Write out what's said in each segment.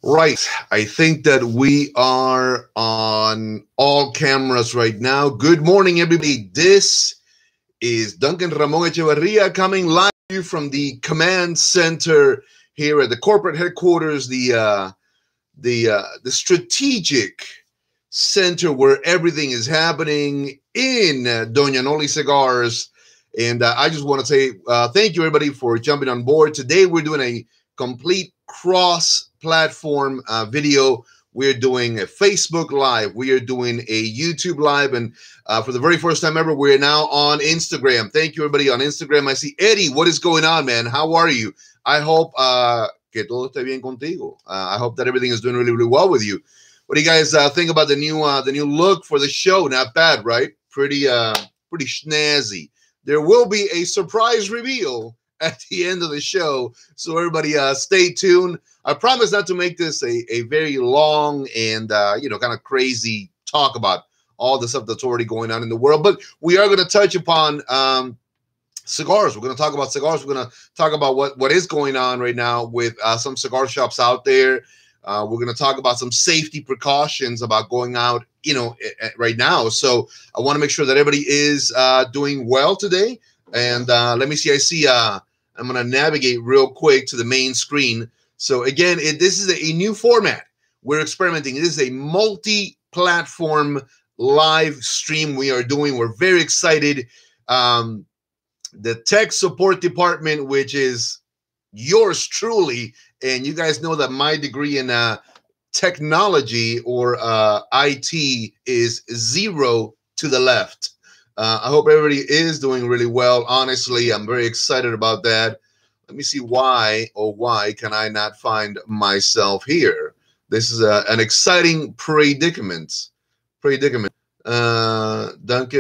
Right. I think that we are on all cameras right now. Good morning, everybody. This is Duncan Ramon Echeverria coming live from the command center here at the corporate headquarters, the strategic center where everything is happening in Doña Noli Cigars. And I just want to say thank you, everybody, for jumping on board. Today, we're doing a complete cross-platform video. We're doing a Facebook Live. We are doing a YouTube Live. And for the very first time ever, we're now on Instagram. Thank you, everybody, on Instagram. I see Eddie. What is going on, man? How are you? I hope que todo esté bien contigo. I hope that everything is doing really, really well with you. What do you guys think about the new look for the show? Not bad, right? Pretty snazzy. There will be a surprise reveal at the end of the show, so everybody stay tuned. I promise not to make this a very long and kind of crazy talk about all the stuff that's already going on in the world, but we are going to touch upon cigars. We're going to talk about cigars. We're going to talk about what is going on right now with some cigar shops out there. We're going to talk about some safety precautions about going out, right now. So I want to make sure that everybody is doing well today. And let me see. I see. I'm going to navigate real quick to the main screen. So again, this is a new format. We're experimenting. This is a multi-platform live stream we are doing. We're very excited. The tech support department, which is yours truly, and you guys know that my degree in technology or IT is 0 to the left. I hope everybody is doing really well. Honestly, I'm very excited about that. Let me see why can I not find myself here? This is an exciting predicament. Duncan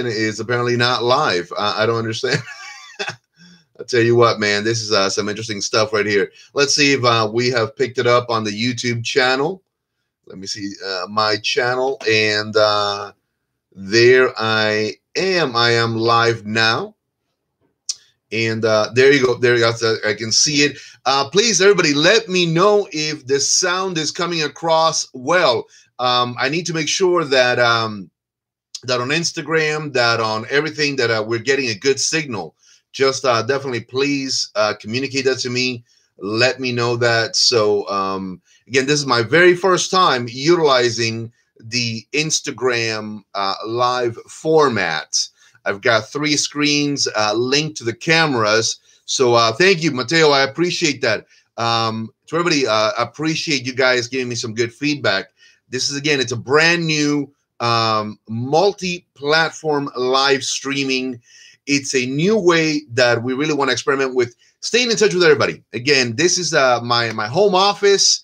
is apparently not live. I don't understand. I'll tell you what, man, this is some interesting stuff right here. Let's see if we have picked it up on the YouTube channel. Let me see my channel, and there I am. I am live now. And there you go. There you go. I can see it. Please, everybody, let me know if the sound is coming across well. I need to make sure that that on Instagram, that on everything, that we're getting a good signal. Just definitely, please communicate that to me. Let me know that. So again, this is my very first time utilizing the Instagram live format. I've got 3 screens linked to the cameras. So thank you, Mateo. I appreciate that. To everybody, appreciate you guys giving me some good feedback. This is, again, it's a brand new multi-platform live streaming. It's a new way that we really want to experiment with staying in touch with everybody. Again, this is my home office.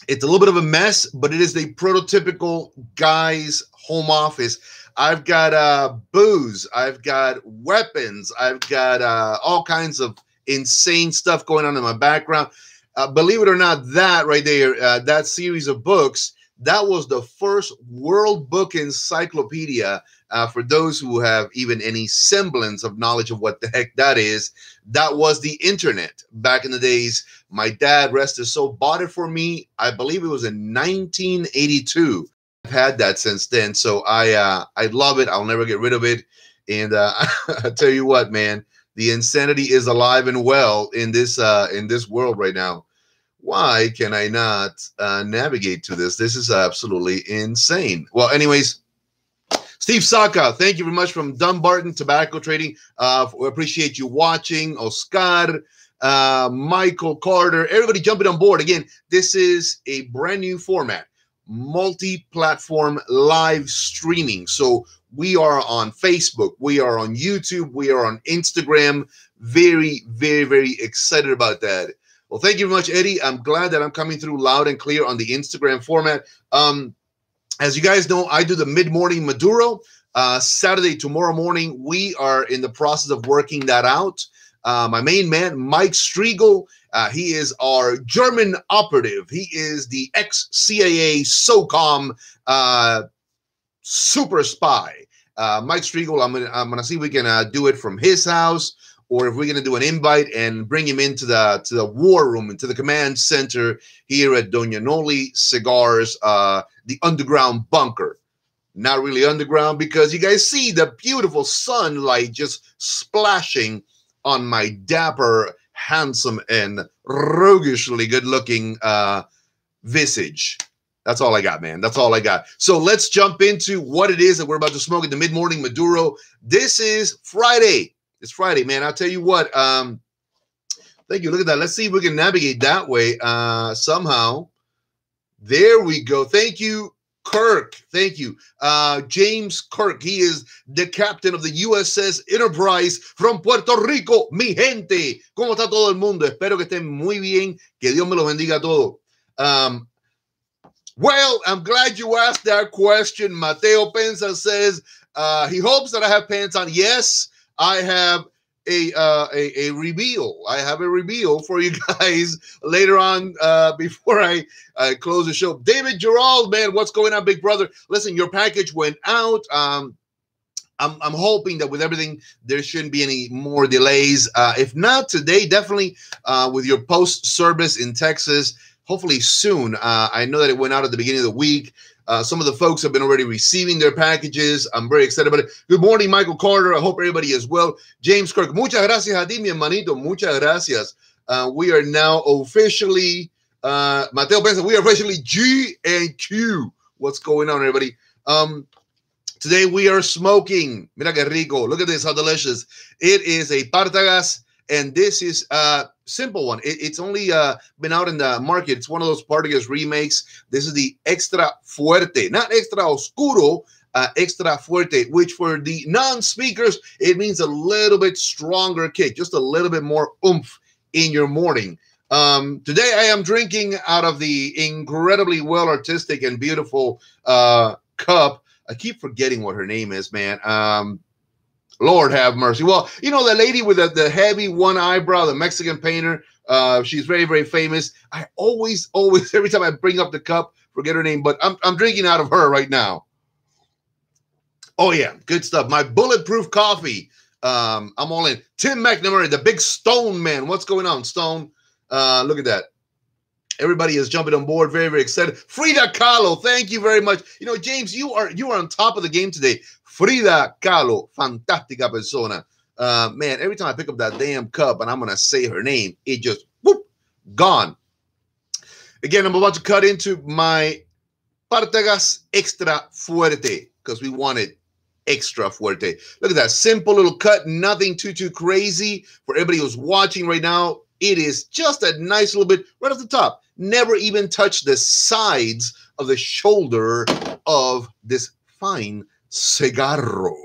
It's a little bit of a mess, but it is the prototypical guy's home office. I've got booze. I've got weapons. I've got all kinds of insane stuff going on in my background. Believe it or not, that right there, that series of books, that was the first World Book Encyclopedia. For those who have even any semblance of knowledge of what the heck that is, that was the internet back in the days. My dad, rest his soul, bought it for me. I believe it was in 1982. I've had that since then, so I love it. I'll never get rid of it. And I tell you what, man, the insanity is alive and well in this world right now. Why can I not navigate to this? This is absolutely insane. Well, anyways, Steve Saka, thank you very much from Dumbarton Tobacco Trading. We appreciate you watching. Oscar, Michael Carter, everybody jumping on board. Again, this is a brand new format, multi-platform live streaming. So we are on Facebook, we are on YouTube, we are on Instagram. Very, very, very excited about that. Well, thank you very much, Eddie. I'm glad that I'm coming through loud and clear on the Instagram format. As you guys know, I do the mid-morning Maduro. Saturday, tomorrow morning, we are in the process of working that out. My main man, Mike Striegel, he is our German operative. He is the ex-CIA SOCOM super spy. Mike Striegel, I'm gonna see if we can do it from his house, or if we're going to do an invite and bring him into the war room, into the command center here at Doña Noli Cigars, the underground bunker. Not really underground, because you guys see the beautiful sunlight just splashing on my dapper, handsome, and roguishly good-looking visage. That's all I got, man. That's all I got. So let's jump into what it is that we're about to smoke in the mid-morning Maduro. This is Friday. It's Friday, man. I'll tell you what. Thank you. Look at that. Let's see if we can navigate that way somehow. There we go. Thank you, Kirk. Thank you. James Kirk. He is the captain of the USS Enterprise from Puerto Rico. Mi gente. ¿Cómo está todo el mundo? Espero que estén muy bien. Que Dios me los bendiga a todos. Well, I'm glad you asked that question. Mateo Penza says he hopes that I have pants on. Yes, I have a reveal. I have a reveal for you guys later on before I close the show. David Gerald, man, what's going on, big brother? Listen, your package went out. I'm hoping that with everything, there shouldn't be any more delays. If not today, definitely with your post service in Texas. Hopefully soon. I know that it went out at the beginning of the week. Some of the folks have been already receiving their packages. I'm very excited about it. Good morning, Michael Carter. I hope everybody is well. James Kirk, muchas gracias a ti, mi hermanito. Muchas gracias. We are now officially, Mateo Penza, we are officially G and Q. What's going on, everybody? Today we are smoking. Mira que rico. Look at this, how delicious. It is a Partagas, and this is simple one. It's only been out in the market. It's one of those Partagas remakes. This is the Extra Fuerte, not Extra Oscuro, Extra Fuerte, which for the non-speakers, it means a little bit stronger kick, just a little bit more oomph in your morning. Today I am drinking out of the incredibly well artistic and beautiful cup. I keep forgetting what her name is, man. Lord have mercy. Well, you know, the lady with the heavy one eyebrow, the Mexican painter, she's very, very famous. I always, every time I bring up the cup, forget her name, but I'm drinking out of her right now. Oh, yeah, good stuff. My bulletproof coffee. I'm all in. Tim McNamara, the big Stone man. What's going on, Stone? Look at that. Everybody is jumping on board. Very, very excited. Frida Kahlo, thank you very much. You know, James, you are on top of the game today. Frida Kahlo, fantástica persona. Man, every time I pick up that damn cup and I'm going to say her name, it just, whoop, gone. Again, I'm about to cut into my Partagas Extra Fuerte because we want it extra fuerte. Look at that. Simple little cut. Nothing too crazy. For everybody who's watching right now, it is just a nice little bit right off the top. Never even touch the sides of the shoulder of this fine cigarro.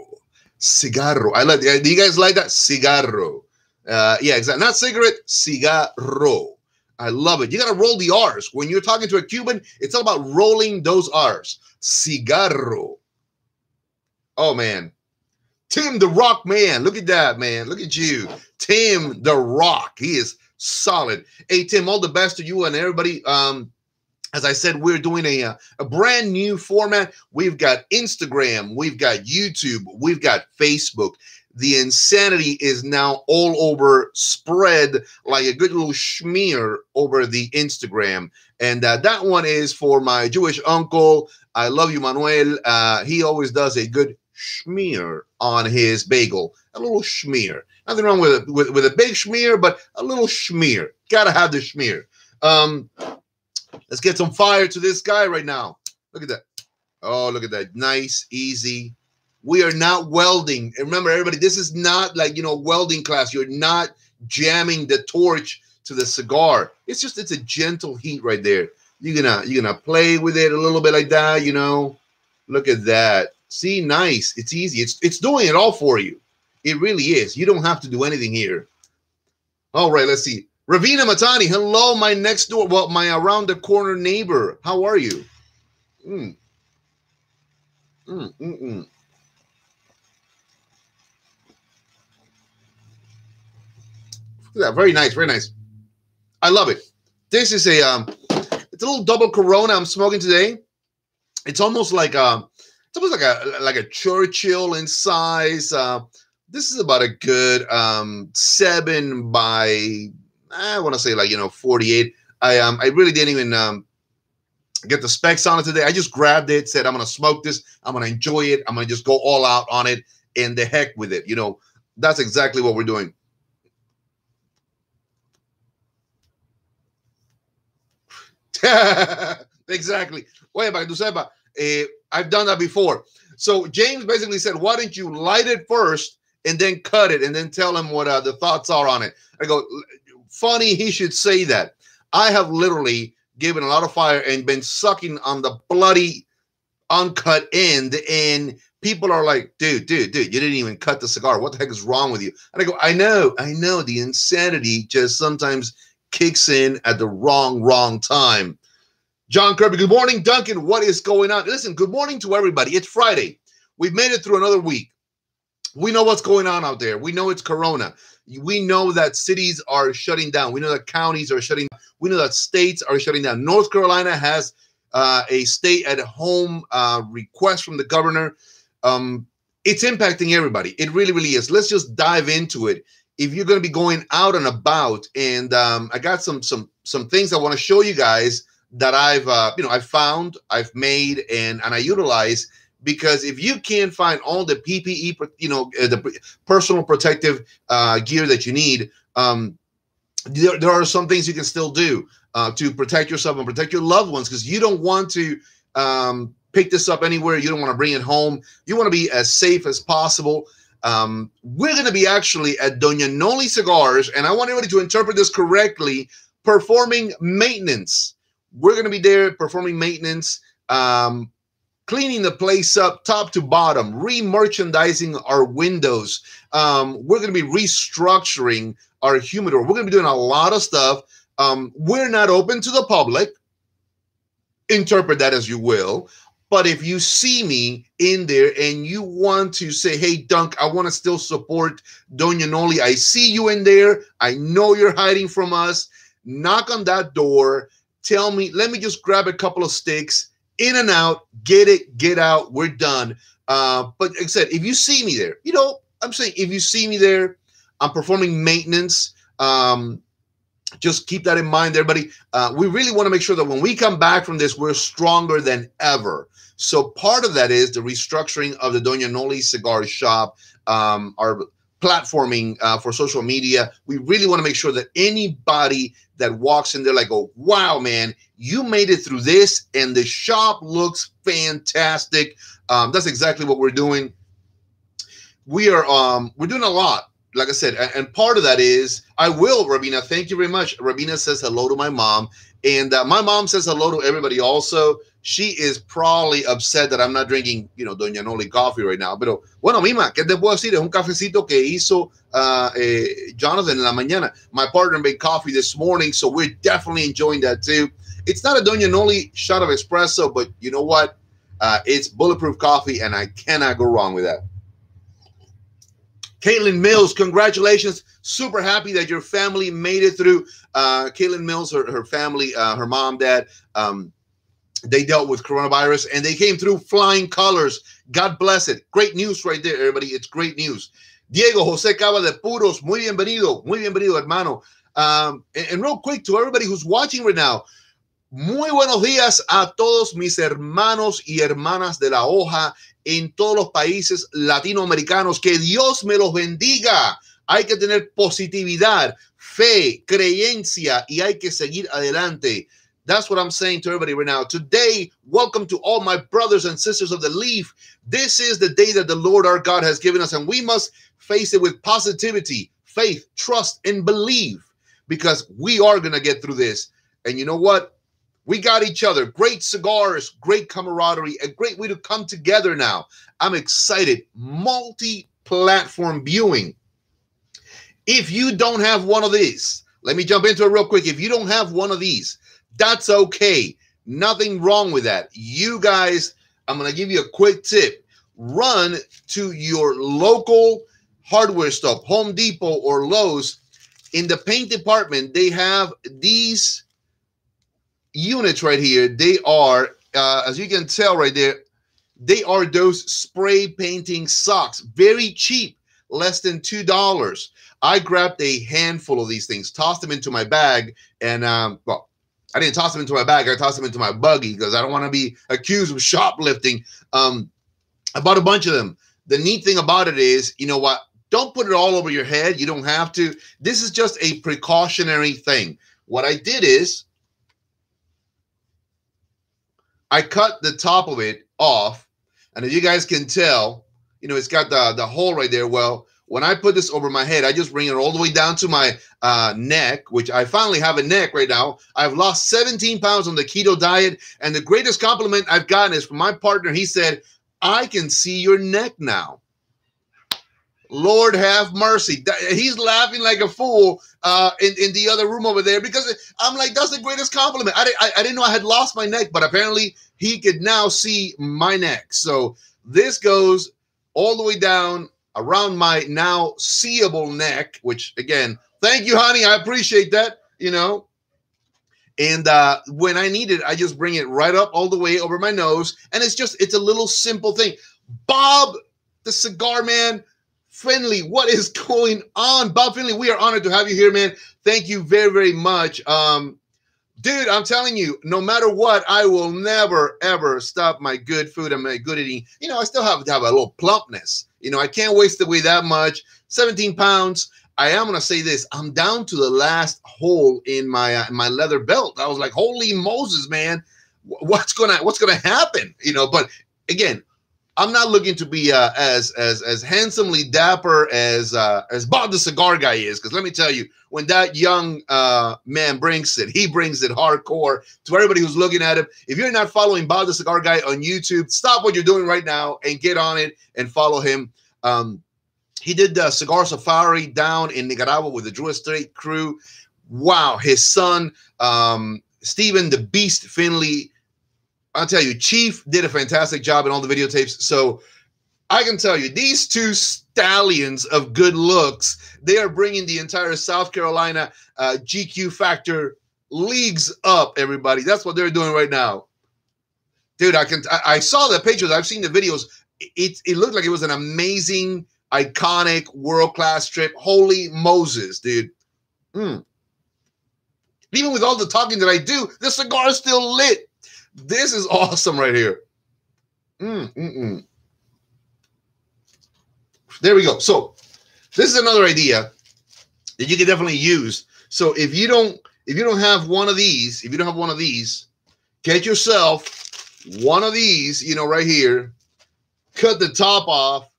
Cigarro. I like it. Do you guys like that? Cigarro. Yeah, exactly. Not cigarette, cigarro. I love it. You got to roll the R's. When you're talking to a Cuban, it's all about rolling those R's. Cigarro. Oh, man. Tim the Rock Man. Look at that, man. Look at you. Tim the Rock. He is solid. Hey, Tim, all the best to you and everybody. As I said, we're doing a brand new format. We've got Instagram. We've got YouTube. We've got Facebook. The insanity is now all over, spread like a good little schmear over the Instagram. And that one is for my Jewish uncle. I love you, Manuel. He always does a good schmear on his bagel. A little schmear. Nothing wrong with a big schmear, but a little schmear. Gotta have the schmear. Let's get some fire to this guy right now. Look at that. Oh, look at that. Nice, easy. We are not welding. And remember, everybody, this is not like, you know, welding class. You're not jamming the torch to the cigar. It's just, it's a gentle heat right there. You're gonna play with it a little bit like that, you know. Look at that. See, nice. It's easy. It's doing it all for you. It really is. You don't have to do anything here. All right, let's see. Ravina Matani, hello, my next door, well, my around the corner neighbor. How are you? Yeah, very nice, very nice. I love it. This is a it's a little double Corona I'm smoking today. It's almost like a Churchill in size. This is about a good 7 by, I want to say, like, 48. I really didn't even get the specs on it today. I just grabbed it, said I'm gonna smoke this, I'm gonna enjoy it, I'm gonna just go all out on it, and the heck with it. That's exactly what we're doing. Exactly. Wait, para que tú sepas, I've done that before. So James basically said, why don't you light it first and then cut it and then tell him what the thoughts are on it? I go, funny he should say that. I have literally given a lot of fire and been sucking on the bloody uncut end, and people are like, dude, you didn't even cut the cigar. What the heck is wrong with you? And I go, I know. The insanity just sometimes kicks in at the wrong time. John Kirby, good morning, Duncan. What is going on? Listen, good morning to everybody. It's Friday. We've made it through another week. We know what's going on out there. We know it's Corona. We know that cities are shutting down. We know that counties are shutting down. We know that states are shutting down. North Carolina has a stay-at-home request from the governor. It's impacting everybody. It really, really is. Let's just dive into it. If you're going to be going out and about, and I got some things I want to show you guys that I've found, I've made, and I utilize. Because if you can't find all the PPE, the personal protective gear that you need, there are some things you can still do to protect yourself and protect your loved ones, because you don't want to pick this up anywhere. You don't want to bring it home. You want to be as safe as possible. We're going to be actually at Doña Noli Cigars, and I want everybody to interpret this correctly, performing maintenance. We're going to be there performing maintenance, cleaning the place up top to bottom, re-merchandising our windows. We're going to be restructuring our humidor. We're going to be doing a lot of stuff. We're not open to the public. Interpret that as you will. But if you see me in there and you want to say, hey, Dunk, I want to still support Doña Noli. I see you in there. I know you're hiding from us. Knock on that door. Tell me, let me just grab a couple of sticks. In and out, get it, get out, we're done. But like I said, if you see me there, I'm saying if you see me there, I'm performing maintenance. Just keep that in mind, everybody. We really want to make sure that when we come back from this, we're stronger than ever. So part of that is the restructuring of the Doña Noli Cigar Shop, our platforming for social media. We really want to make sure that anybody that walks in there like, oh, wow, man, you made it through this and the shop looks fantastic. That's exactly what we're doing. We're doing a lot, like I said, and part of that is, I will, Rabina, thank you very much. Rabina says hello to my mom, and my mom says hello to everybody also. She is probably upset that I'm not drinking, Doña Noli coffee right now. Pero, bueno, Mima, ¿qué te puedo decir? Es un cafecito que hizo Jonathan en la mañana. My partner made coffee this morning, so we're definitely enjoying that too. It's not a Doña Noli shot of espresso, but you know what? It's bulletproof coffee, and I cannot go wrong with that. Caitlin Mills, congratulations. Super happy that your family made it through. Caitlin Mills, her family, her mom, dad, they dealt with coronavirus, and they came through flying colors. God bless it. Great news right there, everybody. It's great news. Diego José Cava de Puros, muy bienvenido, hermano. And real quick, to everybody who's watching right now, muy buenos días a todos mis hermanos y hermanas de la hoja en todos los países latinoamericanos. Que Dios me los bendiga. Hay que tener positividad, fe, creencia, y hay que seguir adelante. That's what I'm saying to everybody right now. Today, welcome to all my brothers and sisters of the Leaf. This is the day that the Lord our God has given us, and we must face it with positivity, faith, trust, and believe, because we are going to get through this. And you know what? We got each other. Great cigars, great camaraderie, a great way to come together now. I'm excited. Multi-platform viewing. If you don't have one of these, let me jump into it real quick. If you don't have one of these, that's okay. Nothing wrong with that. You guys, I'm going to give you a quick tip. Run to your local hardware store, Home Depot or Lowe's. In the paint department, they have these units right here. They are, as you can tell right there, they are those spray painting socks. Very cheap. less than $2. I grabbed a handful of these things, tossed them into my bag, and well, I didn't toss them into my bag. I tossed them into my buggy because I don't want to be accused of shoplifting. I bought a bunch of them. The neat thing about it is, you know what? Don't put it all over your head. You don't have to. This is just a precautionary thing. What I did is I cut the top of it off. And as you guys can tell, you know, it's got the hole right there. Well, when I put this over my head, I just bring it all the way down to my neck, which I finally have a neck right now. I've lost 17 pounds on the keto diet. And the greatest compliment I've gotten is from my partner. He said, I can see your neck now. Lord have mercy. He's laughing like a fool in the other room over there because I'm like, that's the greatest compliment. I didn't know I had lost my neck, but apparently he could now see my neck. So this goes all the way down around my now seeable neck, which again, thank you, honey. I appreciate that, you know. And when I need it, I just bring it right up all the way over my nose. And it's a little simple thing. Bob, the cigar man, Finley, what is going on? Bob Finley, we are honored to have you here, man. Thank you very, very much. Dude, I'm telling you, no matter what, I will never, ever stop my good food and my good eating. You know, I still have to have a little plumpness. You know, I can't waste away that much. 17 pounds. I am going to say this. I'm down to the last hole in my leather belt. I was like, holy Moses, man, what's gonna happen? You know, but again, I'm not looking to be as handsomely dapper as Bob the Cigar Guy is, because let me tell you, when that young man brings it, he brings it hardcore. To everybody who's looking at him, if you're not following Bob the Cigar Guy on YouTube, stop what you're doing right now and get on it and follow him. He did the Cigar Safari down in Nicaragua with the Drew Estate crew. Wow, his son, Stephen the Beast Finley, I'll tell you, Chief did a fantastic job in all the videotapes. So I can tell you, these two stallions of good looks, they are bringing the entire South Carolina GQ factor leagues up, everybody. That's what they're doing right now. Dude, I saw the pictures. I've seen the videos. It looked like it was an amazing, iconic, world-class trip. Holy Moses, dude. Even with all the talking that I do, the cigar is still lit. This is awesome right here. There we go. So this is another idea that you can definitely use. So if you don't have one of these, get yourself one of these, you know, right here. Cut the top off.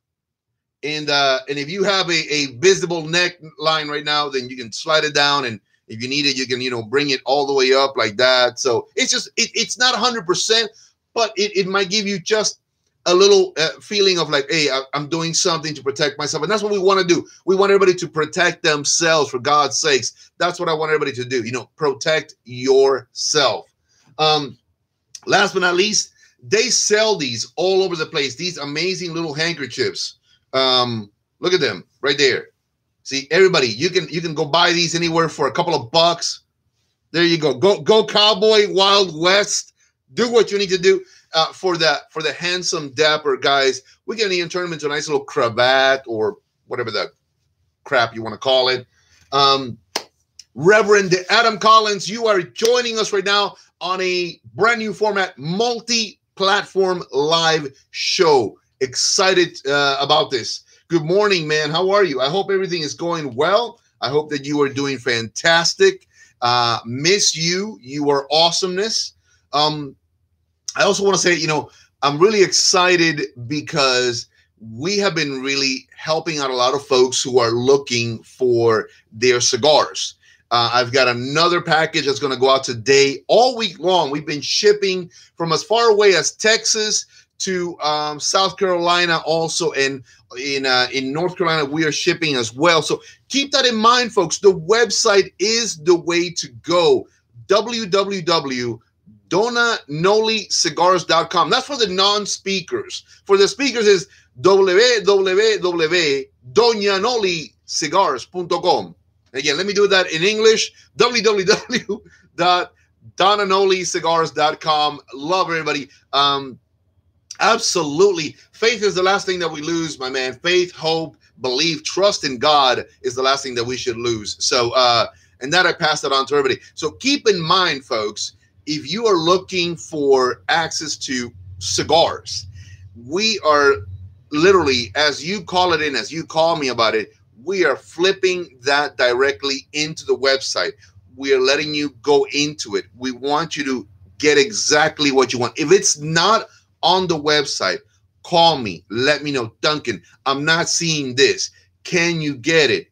And if you have a visible neckline right now, then you can slide it down, and if you need it, you can, you know, bring it all the way up like that. So it's just, it's not 100%, but it might give you just a little feeling of like, hey, I'm doing something to protect myself. And that's what we want to do. We want everybody to protect themselves, for God's sakes. That's what I want everybody to do. You know, protect yourself. Last but not least, they sell these all over the place. These amazing little handkerchiefs. Look at them right there. See, everybody, you can go buy these anywhere for a couple of bucks. There you go. Go Cowboy Wild West. Do what you need to do for the handsome, dapper guys. We can even turn them into a nice little cravat or whatever the crap you want to call it. Reverend Adam Collins, you are joining us right now on a brand new format, multi-platform live show. Excited about this. Good morning, man. How are you? I hope everything is going well. I hope that you are doing fantastic. Miss you. You are awesomeness. I also want to say, you know, I'm really excited because we have been really helping out a lot of folks who are looking for their cigars. I've got another package that's going to go out today. All week long, we've been shipping from as far away as Texas to South Carolina, also, and in North Carolina we are shipping as well. So keep that in mind, folks. The website is the way to go. www.donanolicigars.com. That's for the non-speakers. For the speakers is www.donanolicigars.com. Again, let me do that in English. www.donanolicigars.com. Love everybody. Absolutely. Faith is the last thing that we lose, my man. Faith, hope, believe, trust in God is the last thing that we should lose. So, and that I pass that on to everybody. So keep in mind, folks, if you are looking for access to cigars, we are literally, as you call it in, as you call me about it, we are flipping that directly into the website. We are letting you go into it. We want you to get exactly what you want. If it's not on the website, call me. Let me know. Duncan, I'm not seeing this. Can you get it?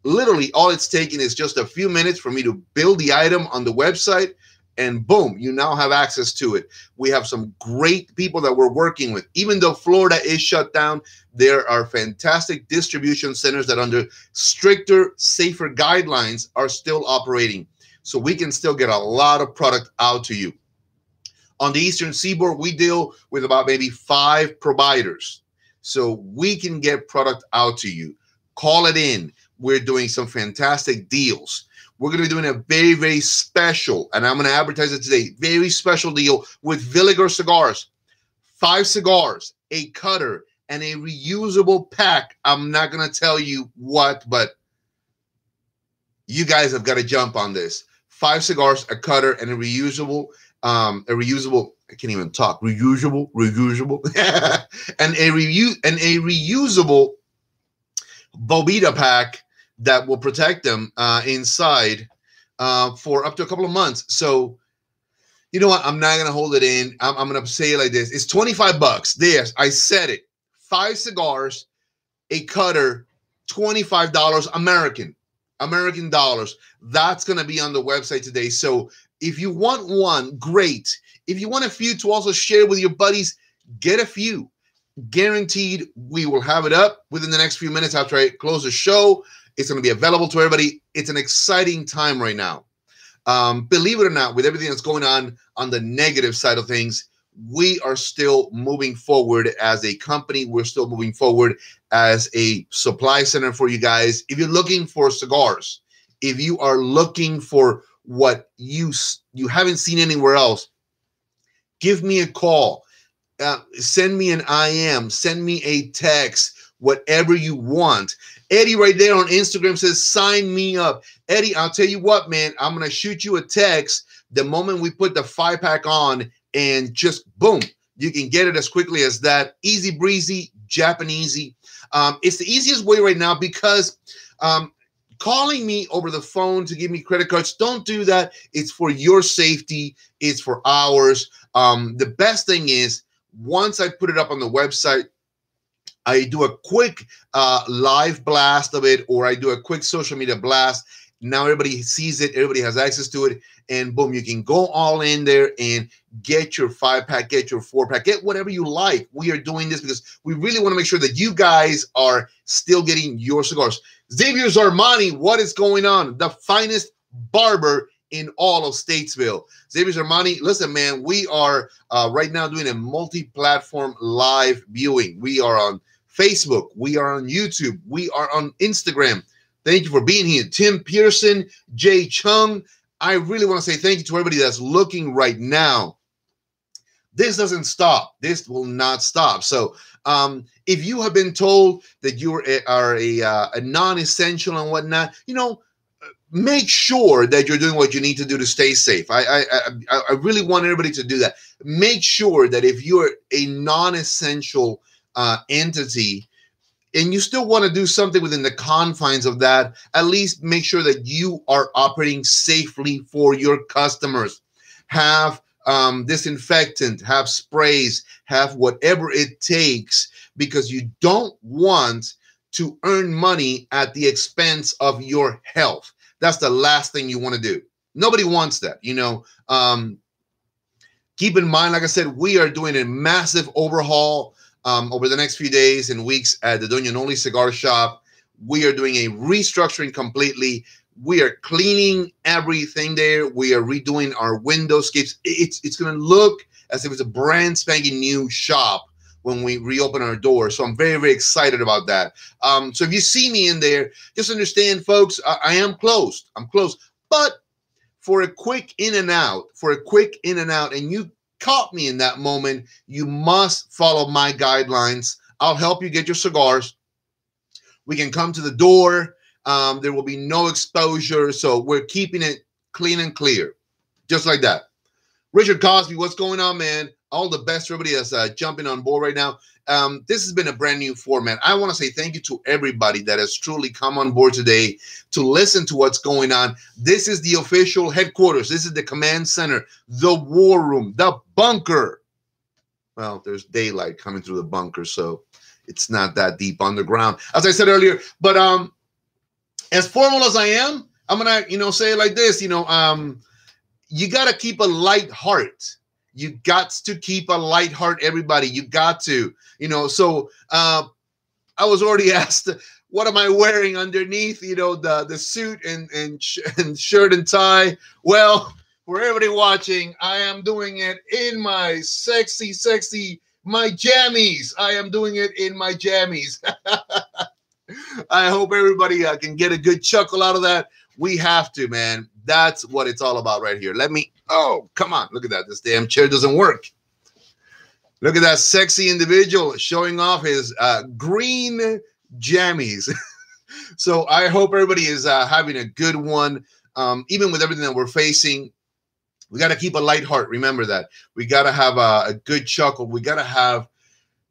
Literally, all it's taking is just a few minutes for me to build the item on the website, and boom, you now have access to it. We have some great people that we're working with. Even though Florida is shut down, there are fantastic distribution centers that under stricter, safer guidelines are still operating. So we can still get a lot of product out to you. On the Eastern Seaboard, we deal with about maybe 5 providers. So we can get product out to you. Call it in. We're doing some fantastic deals. We're going to be doing a very, very special, and I'm going to advertise it today, very special deal with Villiger Cigars. 5 cigars, a cutter, and a reusable pack. I'm not going to tell you what, but you guys have got to jump on this. 5 cigars, a cutter, and a reusable, I can't even talk, reusable, and a reusable Bobita pack that will protect them inside for up to a couple of months. So, you know what? I'm not going to hold it in. I'm going to say it like this. It's $25. There, I said it. 5 cigars, a cutter, $25 American dollars. That's going to be on the website today. So if you want one, great. If you want a few to also share with your buddies, get a few. Guaranteed, we will have it up within the next few minutes after I close the show. It's going to be available to everybody. It's an exciting time right now. Believe it or not, with everything that's going on the negative side of things, we are still moving forward as a company. We're still moving forward as a supply center for you guys. If you're looking for cigars, if you are looking for what you haven't seen anywhere else, give me a call. Send me an IM. Send me a text. Whatever you want. Eddie right there on Instagram says, sign me up. Eddie, I'll tell you what, man, I'm going to shoot you a text the moment we put the 5-pack on, and just boom, you can get it as quickly as that. Easy breezy, Japanesey. It's the easiest way right now because calling me over the phone to give me credit cards, don't do that. It's for your safety. It's for ours. The best thing is, once I put it up on the website, I do a quick live blast of it, or I do a quick social media blast. Now everybody sees it. Everybody has access to it. And boom, you can go all in there and get your 5-pack, get your 4-pack, get whatever you like. We are doing this because we really want to make sure that you guys are still getting your cigars. Xavier's Armani, what is going on? The finest barber in all of Statesville. Xavier's Armani, listen, man, we are right now doing a multi-platform live viewing. We are on Facebook. We are on YouTube. We are on Instagram. Thank you for being here. Tim Pearson, Jay Chung. I really want to say thank you to everybody that's looking right now. This doesn't stop. This will not stop. So if you have been told that you are a non-essential and whatnot, you know, make sure that you're doing what you need to do to stay safe. I really want everybody to do that. Make sure that if you're a non-essential entity and you still want to do something within the confines of that, at least make sure that you are operating safely for your customers. Have disinfectant, have sprays, have whatever it takes, because you don't want to earn money at the expense of your health. That's the last thing you want to do. Nobody wants that, you know. Keep in mind, like I said, we are doing a massive overhaul over the next few days and weeks at the Doña Noli Cigar Shop. We are doing a restructuring completely. We are cleaning everything there. We are redoing our windowscapes. It's going to look as if it's a brand spanking new shop when we reopen our doors. So I'm very, very excited about that. So if you see me in there, just understand, folks, I am closed. I'm closed. But for a quick in and out, and you caught me in that moment, you must follow my guidelines. I'll help you get your cigars. We can come to the door. There will be no exposure. So we're keeping it clean and clear, just like that. Richard Cosby, what's going on, man? All the best for everybody that's jumping on board right now. This has been a brand new format. I want to say thank you to everybody that has truly come on board today to listen to what's going on. This is the official headquarters. This is the command center, the war room, the bunker. Well, there's daylight coming through the bunker, so it's not that deep underground, as I said earlier. But as formal as I am, I'm gonna, say it like this. You gotta keep a light heart. You got to keep a light heart, everybody. You got to, So I was already asked, what am I wearing underneath? The suit and shirt and tie. Well, for everybody watching, I am doing it in my sexy, my jammies. I am doing it in my jammies. I hope everybody can get a good chuckle out of that. We have to, man. That's what it's all about right here. Oh, come on. Look at that. This damn chair doesn't work. Look at that sexy individual showing off his green jammies. So I hope everybody is having a good one. Even with everything that we're facing, we got to keep a light heart. Remember that. We got to have a good chuckle. We got to have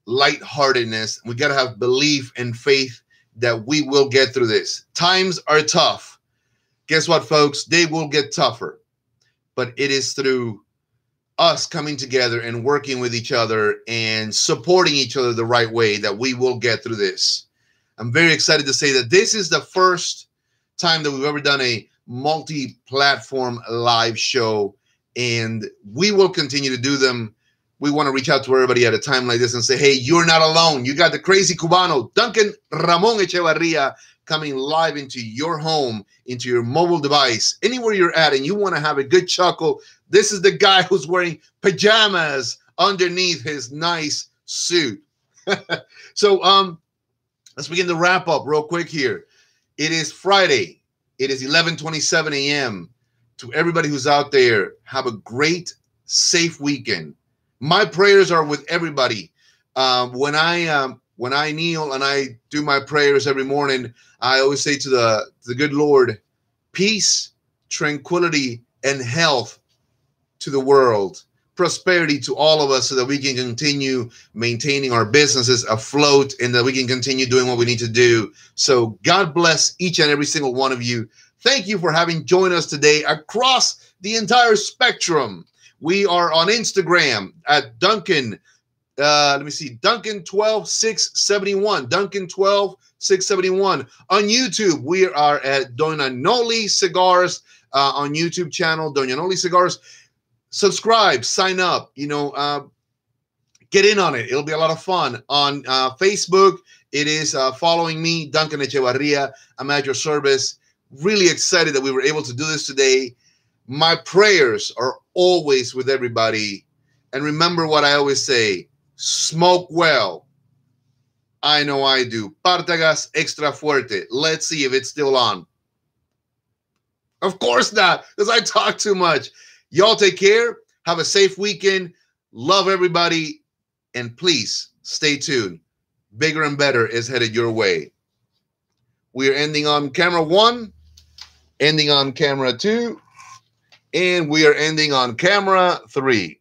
lightheartedness. We got to have belief and faith that we will get through this. Times are tough. Guess what, folks? They will get tougher. But it is through us coming together and working with each other and supporting each other the right way that we will get through this. I'm very excited to say that this is the first time that we've ever done a multi-platform live show, and we will continue to do them. We want to reach out to everybody at a time like this and say, hey, you're not alone. You got the crazy Cubano, Duncan Ramon Echevarria, coming live into your home, into your mobile device, anywhere you're at, and you want to have a good chuckle. This is the guy who's wearing pajamas underneath his nice suit. So let's begin to wrap up real quick here. It is Friday. It is 11:27 a.m. To everybody who's out there, have a great, safe weekend. My prayers are with everybody. When I kneel and I do my prayers every morning, I always say to the good Lord, peace, tranquility, and health to the world, prosperity to all of us so that we can continue maintaining our businesses afloat and that we can continue doing what we need to do. So God bless each and every single one of you. Thank you for having joined us today across the entire spectrum. We are on Instagram at Duncan. Let me see, Duncan12671. Duncan12671. On YouTube, we are at Doña Noli Cigars on YouTube channel, Doña Noli Cigars. Subscribe, sign up, get in on it. It'll be a lot of fun. On Facebook, it is following me, Duncan Echevarria. I'm at your service. Really excited that we were able to do this today. My prayers are always with everybody. And remember what I always say, smoke well. I know I do. Partagas extra fuerte. Let's see if it's still on. Of course not, because I talk too much. Y'all take care. Have a safe weekend. Love everybody. And please stay tuned. Bigger and better is headed your way. We are ending on camera 1, ending on camera 2, and we are ending on camera 3.